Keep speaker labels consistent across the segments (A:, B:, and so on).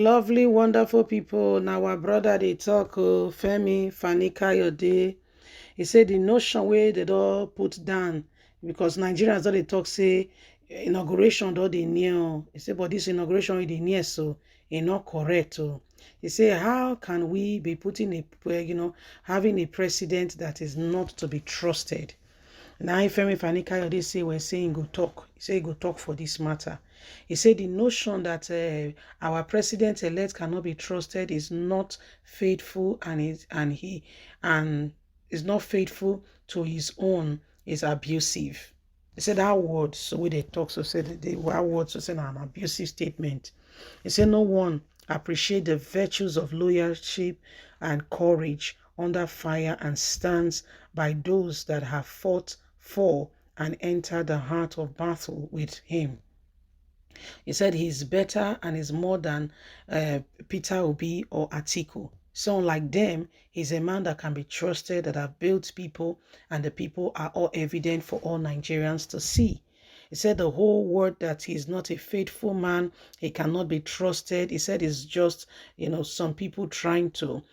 A: Lovely, wonderful people. Now, our brother they talk, Femi, Fanika, Yode. He said the notion where they all put down because Nigerians don't they talk say inauguration don't they near. He said, but this inauguration is near, so it's not correct. Oh. He said, how can we be putting having a president that is not to be trusted? Now, Femi Fanikayode say we're saying go talk. He say go talk for this matter. He said the notion that our president-elect cannot be trusted is not faithful and is not faithful to his own is abusive. He said that word, so when they talk, so said the word, so said an abusive statement. He said no one appreciate the virtues of loyalty and courage under fire and stands by those that have fought for and entered the heart of battle with him. He said he's better and is more than Peter Obi or Atiku. So unlike them, he's a man that can be trusted, that have built people, and the people are all evident for all Nigerians to see. He said the whole word that he's not a faithful man, he cannot be trusted. He said it's just, some people trying to,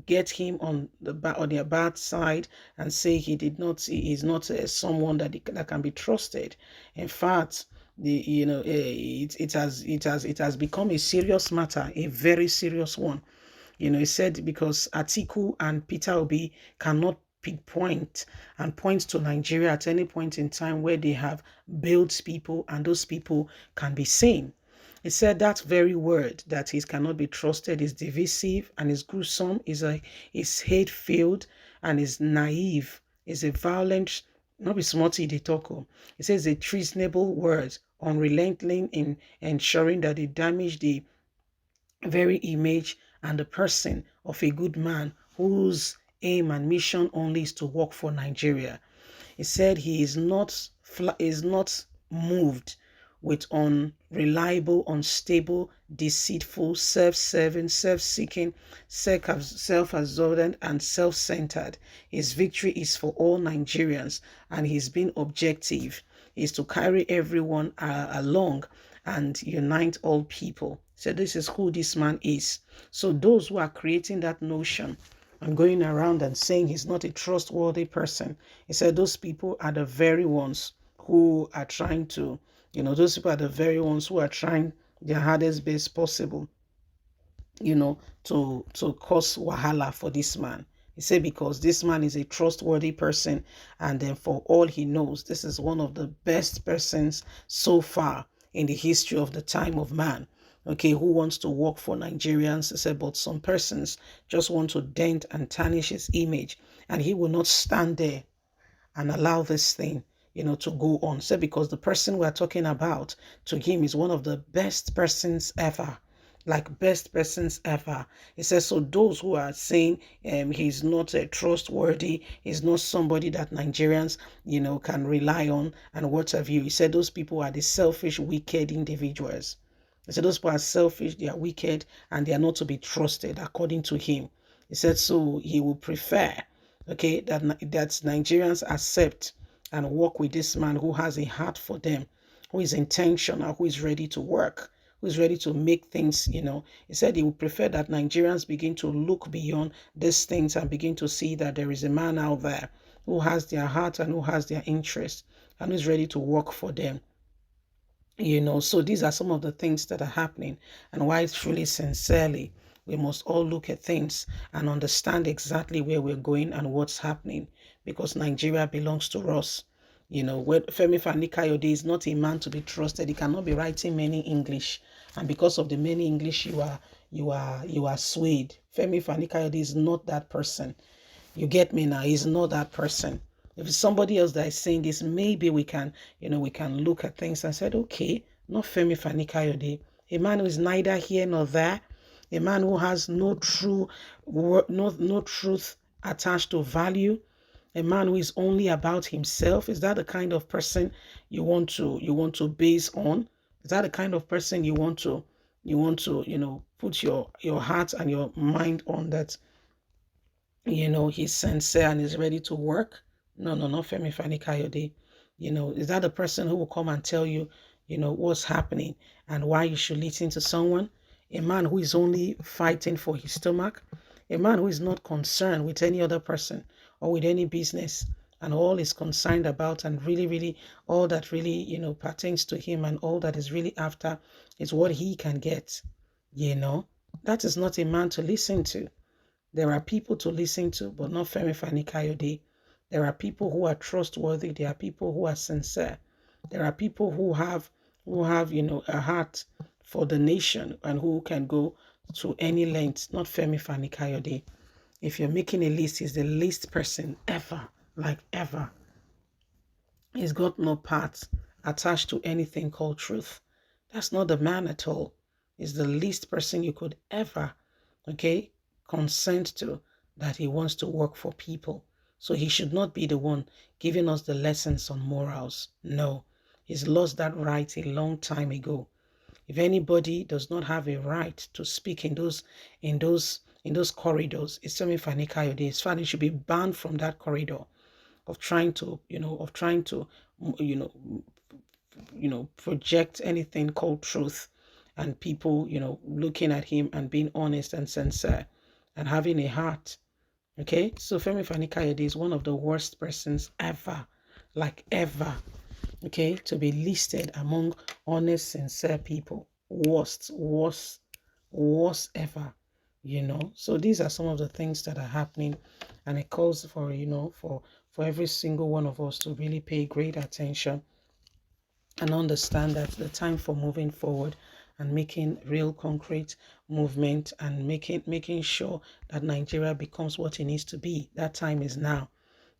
A: get him on their bad side and say he's not someone that can be trusted. In fact, it has become a serious matter, a very serious one. He said because Atiku and Peter Obi cannot pinpoint and point to Nigeria at any point in time where they have built people and those people can be seen. He said that very word that he cannot be trusted is divisive and is gruesome, is hate-filled and is naive, is a violent, not be smarty they talk. He says a treasonable word, unrelenting in ensuring that they damage the very image and the person of a good man whose aim and mission only is to work for Nigeria. He said he is not moved with unreliable, unstable, deceitful, self-serving, self-seeking, self-absorbed, and self-centered. His victory is for all Nigerians, and he's been objective, is to carry everyone along and unite all people. So this is who this man is. So those who are creating that notion and going around and saying he's not a trustworthy person, he said those people are the very ones who are trying to, those people are the very ones who are trying their hardest best possible, to cause wahala for this man. He said because this man is a trustworthy person, and then for all he knows, this is one of the best persons so far in the history of the time of man. Okay, who wants to work for Nigerians? He said, but some persons just want to dent and tarnish his image, and he will not stand there and allow this thing, to go on. So because the person we're talking about to him is one of the best persons ever, like best persons ever. He says, so those who are saying he's not trustworthy, he's not somebody that Nigerians, can rely on and what have you. He said those people are the selfish, wicked individuals. He said those people are selfish, they are wicked, and they are not to be trusted according to him. He said, so he will prefer, okay, that Nigerians accept and work with this man who has a heart for them, who is intentional, who is ready to work, who is ready to make things, He said he would prefer that Nigerians begin to look beyond these things and begin to see that there is a man out there who has their heart and who has their interest and who is ready to work for them. So these are some of the things that are happening, and why truly, sincerely, we must all look at things and understand exactly where we're going and what's happening, because Nigeria belongs to us. Where Femi Fanikayode is not a man to be trusted. He cannot be writing many English, and because of the many English, you are swayed. Femi Fanikayode is not that person. You get me now? He's not that person. If it's somebody else that is saying this, maybe we can look at things and said, okay, not Femi Fanikayode, a man who is neither here nor there, a man who has no truth attached to value, a man who is only about himself. Is that the kind of person you want to base on? Is that the kind of person you want to put your heart and your mind on, that he's sincere and is ready to work? No, not Femi Fanikayode. Is that the person who will come and tell you, what's happening and why you should listen to someone? a man who is only fighting for his stomach, a man who is not concerned with any other person or with any business, and all is concerned about and really, really all that really, pertains to him and all that is really after is what he can get, that is not a man to listen to. There are people to listen to, but not Femi Fani Kayode. There are people who are trustworthy. There are people who are sincere. There are people who have a heart for the nation and who can go to any length. Not Femi Fani Kayode. If you're making a list, he's the least person ever, like ever. He's got no part attached to anything called truth. That's not the man at all. He's the least person you could ever, okay, consent to that he wants to work for people. So he should not be the one giving us the lessons on morals. No, he's lost that right a long time ago. If anybody does not have a right to speak in those corridors, it's Femi Fani Kayode. His father should be banned from that corridor of trying to, you know, project anything called truth, and people, looking at him and being honest and sincere and having a heart. Okay, so Femi Fani Kayode is one of the worst persons ever, like ever. Okay, to be listed among honest, sincere people. Worst ever. So these are some of the things that are happening, and it calls for, for every single one of us to really pay great attention and understand that the time for moving forward and making real concrete movement and making sure that Nigeria becomes what it needs to be, that time is now.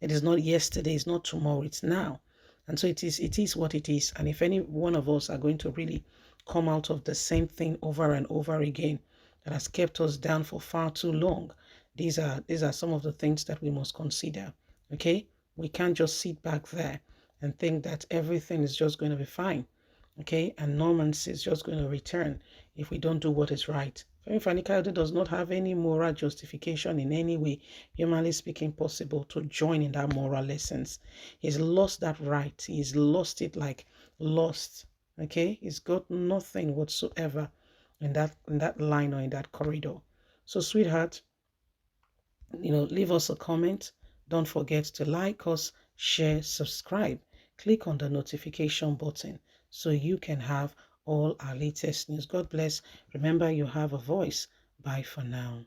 A: It is not yesterday, it's not tomorrow, it's now. And so it is what it is. And if any one of us are going to really come out of the same thing over and over again that has kept us down for far too long, these are some of the things that we must consider. Okay, we can't just sit back there and think that everything is just going to be fine, okay, and normalcy is just going to return if we don't do what is right. Femi Fani Kayode does not have any moral justification in any way, humanly speaking, possible to join in that moral lessons. He's lost that right. He's lost it, like lost. Okay, he's got nothing whatsoever in that line or in that corridor. So, sweetheart, leave us a comment. Don't forget to like us, share, subscribe. Click on the notification button so you can have all our latest news. God bless. Remember, you have a voice. Bye for now.